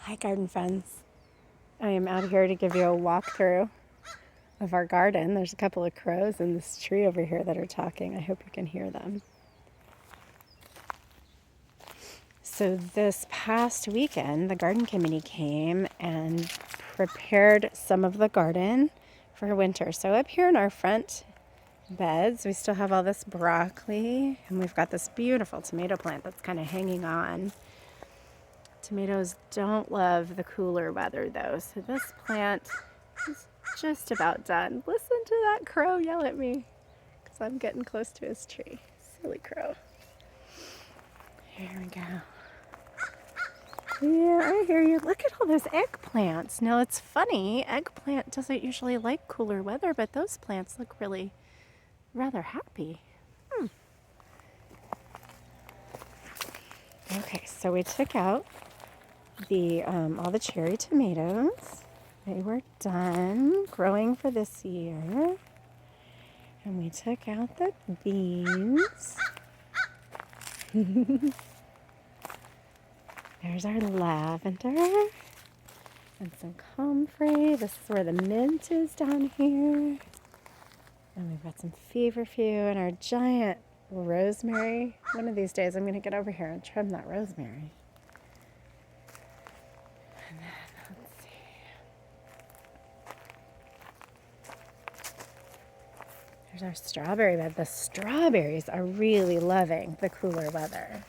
Hi, garden friends. I am out here to give you a walkthrough of our garden. There's a couple of crows in this tree over here that are talking. I hope you can hear them. So this past weekend, the garden committee came and prepared some of the garden for winter. So up here in our front beds, we still have all this broccoli, and we've got this beautiful tomato plant that's kind of hanging on. Tomatoes don't love the cooler weather though, so this plant is just about done. Listen to that crow yell at me because I'm getting close to his tree. Silly crow. Here we go. Yeah, I hear you. Look at all those eggplants. Now it's funny, eggplant doesn't usually like cooler weather, but those plants look really rather happy. Okay, so we took out all the cherry tomatoes. They were done growing for this year. And we took out the beans. There's our lavender and some comfrey. This is where the mint is down here. And we've got some feverfew and our giant rosemary. One of these days I'm going to get over here and trim that rosemary. And then, let's see. There's our strawberry bed. The strawberries are really loving the cooler weather.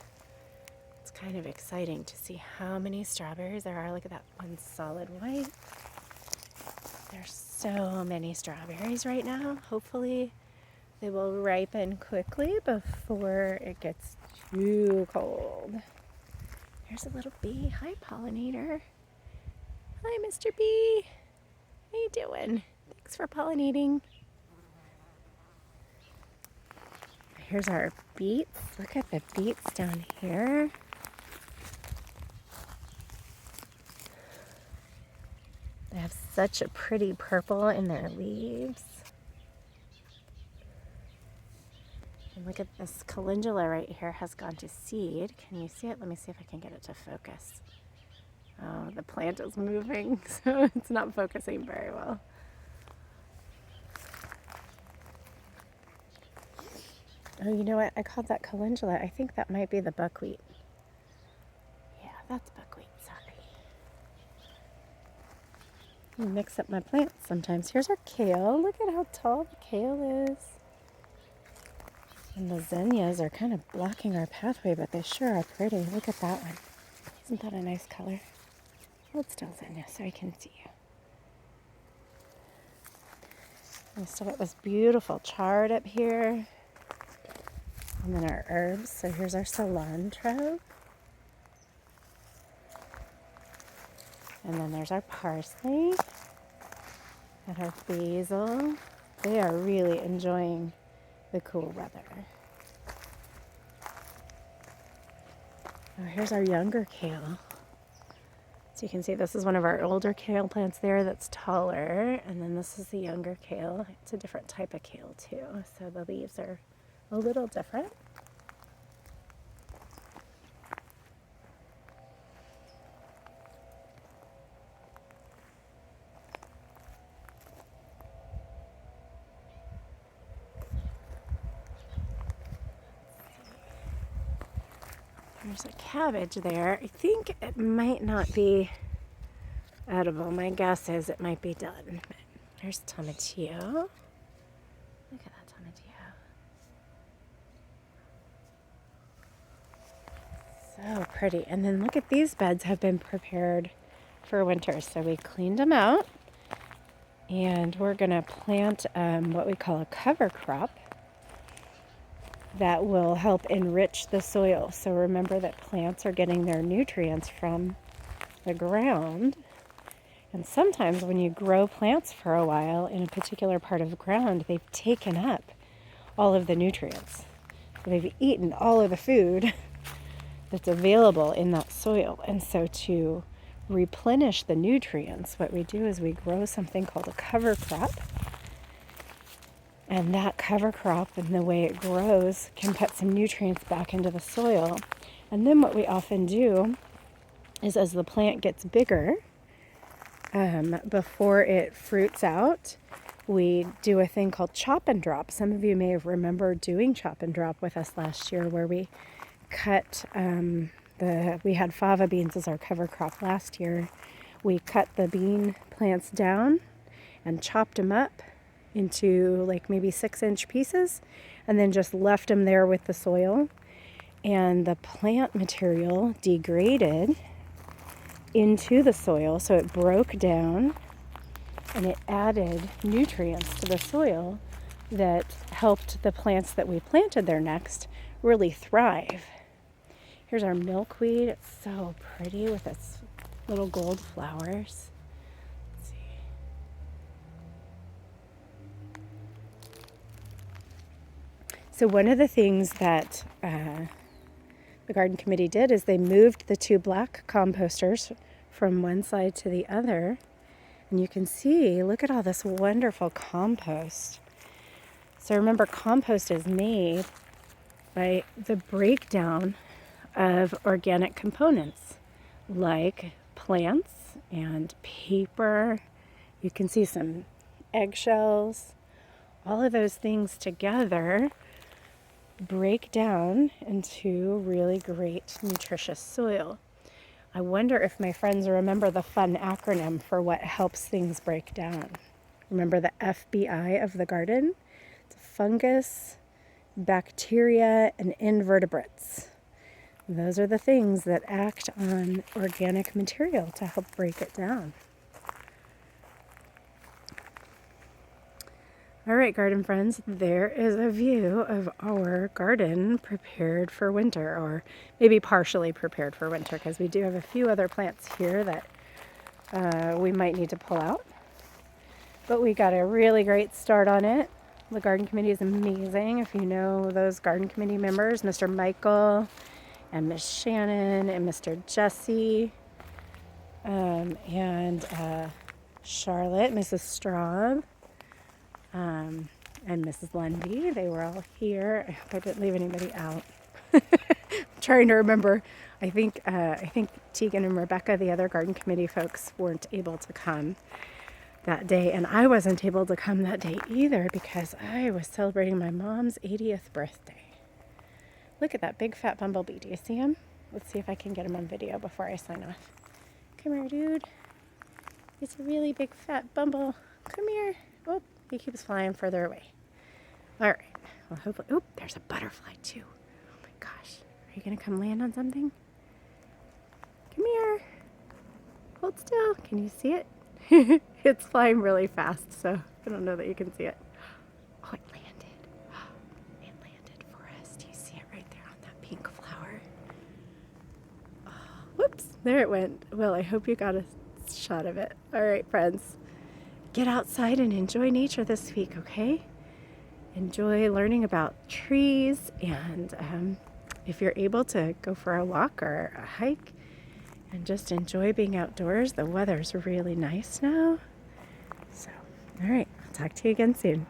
It's kind of exciting to see how many strawberries there are. Look at that one solid white. There's so many strawberries right now. Hopefully they will ripen quickly before it gets too cold. There's a little bee. Hi, pollinator. Hi, Mr. Bee. How you doing? Thanks for pollinating. Here's our beets. Look at the beets down here. They have such a pretty purple in their leaves. And look at this calendula right here has gone to seed. Can you see it? Let me see if I can get it to focus. Oh, the plant is moving, so it's not focusing very well. Oh, you know what? I called that calendula. I think that might be the buckwheat. Yeah, that's buckwheat. Sorry. I mix up my plants sometimes. Here's our kale. Look at how tall the kale is. And the zinnias are kind of blocking our pathway, but they sure are pretty. Look at that one. Isn't that a nice color? Hold still, zinnia, so I can see you. And we still got this beautiful chard up here. And then our herbs. So here's our cilantro. And then there's our parsley and our basil. They are really enjoying the cool weather. Oh, here's our younger kale. So you can see this is one of our older kale plants there that's taller. And then this is the younger kale. It's a different type of kale too. So the leaves are a little different. There's a cabbage there. I think it might not be edible. My guess is it might be done. But there's tomatillo. Look at that tomatillo. So pretty. And then look at these beds have been prepared for winter. So we cleaned them out. And we're going to plant what we call a cover crop that will help enrich the soil. So remember that plants are getting their nutrients from the ground. And sometimes when you grow plants for a while in a particular part of the ground, they've taken up all of the nutrients. So they've eaten all of the food that's available in that soil. And so to replenish the nutrients, what we do is we grow something called a cover crop. And that cover crop and the way it grows can put some nutrients back into the soil. And then what we often do is as the plant gets bigger, before it fruits out, we do a thing called chop and drop. Some of you may have remembered doing chop and drop with us last year, where we cut we had fava beans as our cover crop last year. We cut the bean plants down and chopped them up into like maybe 6-inch pieces, and then just left them there with the soil. And the plant material degraded into the soil, so it broke down and it added nutrients to the soil that helped the plants that we planted there next really thrive. Here's our milkweed. It's so pretty with its little gold flowers. Let's see. So one of the things that the garden committee did is they moved the 2 black composters from one side to the other. And you can see, look at all this wonderful compost. So remember, compost is made by the breakdown of organic components like plants and paper. You can see some eggshells. All of those things together break down into really great, nutritious soil. I wonder if my friends remember the fun acronym for what helps things break down. Remember the FBI of the garden? It's fungus, bacteria, and invertebrates. Those are the things that act on organic material to help break it down. All right, garden friends, there is a view of our garden prepared for winter, or maybe partially prepared for winter, because we do have a few other plants here that we might need to pull out. But we got a really great start on it. The garden committee is amazing. If you know those garden committee members, Mr. Michael and Miss Shannon and Mr. Jesse and Charlotte, Mrs. Straub, and Mrs. Lundy. They were all here. I hope I didn't leave anybody out. I'm trying to remember. I think Tegan and Rebecca, the other garden committee folks, weren't able to come that day, and I wasn't able to come that day either because I was celebrating my mom's 80th birthday. Look at that big fat bumblebee. Do you see him? Let's see if I can get him on video before I sign off. Come here, dude. It's a really big fat bumble. Come here. Oh, he keeps flying further away. All right. Well, hopefully. Oh, there's a butterfly too. Oh my gosh. Are you going to come land on something? Come here. Hold still. Can you see it? It's flying really fast, so I don't know that you can see it. Oh, it landed. It landed for us. Do you see it right there on that pink flower? Oh, whoops. There it went. Well, I hope you got a shot of it. All right, friends. Get outside and enjoy nature this week, okay? Enjoy learning about trees, and if you're able to go for a walk or a hike and just enjoy being outdoors. The weather's really nice now. So, all right, I'll talk to you again soon.